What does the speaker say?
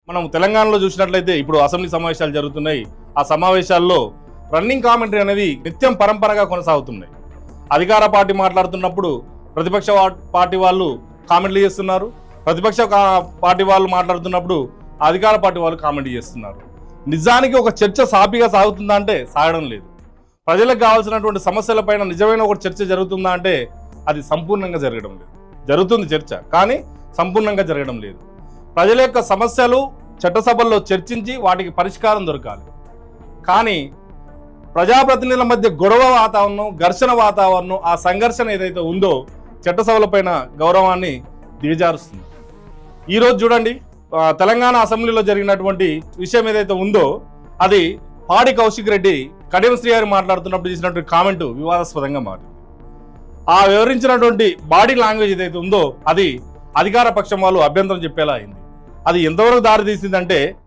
మనం తెలంగాణలో చూసినట్లయితే ఇప్పుడు అసెంబ్లీ సమావేశాలు జరుగుతున్నాయి. ఆ సమావేశాల్లో రన్నింగ్ కామెంటరీ అనేది నిత్యం పరంపరగా కొనసాగుతున్నాయి. అధికార పార్టీ మాట్లాడుతున్నప్పుడు ప్రతిపక్ష పార్టీ వాళ్ళు కామెంట్లు చేస్తున్నారు, ప్రతిపక్ష పార్టీ వాళ్ళు మాట్లాడుతున్నప్పుడు అధికార పార్టీ వాళ్ళు కామెంట్ చేస్తున్నారు. నిజానికి ఒక చర్చ సాఫీగా సాగుతుందా అంటే సాగడం లేదు. ప్రజలకు కావాల్సినటువంటి సమస్యలపైన నిజమైన ఒక చర్చ జరుగుతుందా అంటే అది సంపూర్ణంగా జరగడం లేదు. జరుగుతుంది చర్చ, కానీ సంపూర్ణంగా జరగడం లేదు. ప్రజల యొక్క సమస్యలు చట్టసభల్లో చర్చించి వాటికి పరిష్కారం దొరకాలి. కానీ ప్రజాప్రతినిధుల మధ్య గొడవ వాతావరణం, ఘర్షణ వాతావరణం, ఆ సంఘర్షణ ఏదైతే ఉందో చట్టసభలపైన గౌరవాన్ని దిగజారుస్తుంది. ఈరోజు చూడండి, తెలంగాణ అసెంబ్లీలో జరిగినటువంటి విషయం ఏదైతే ఉందో అది పాడి కౌశిక్ రెడ్డి కడియం శ్రీహరి మాట్లాడుతున్నప్పుడు చేసినటువంటి కామెంటు వివాదాస్పదంగా మారింది. ఆ వివరించినటువంటి బాడీ లాంగ్వేజ్ ఏదైతే ఉందో అది అధికార పక్షం వాళ్ళు అభ్యంతరం చెప్పేలా అయింది. అది ఎంతవరకు దారి తీసిందంటే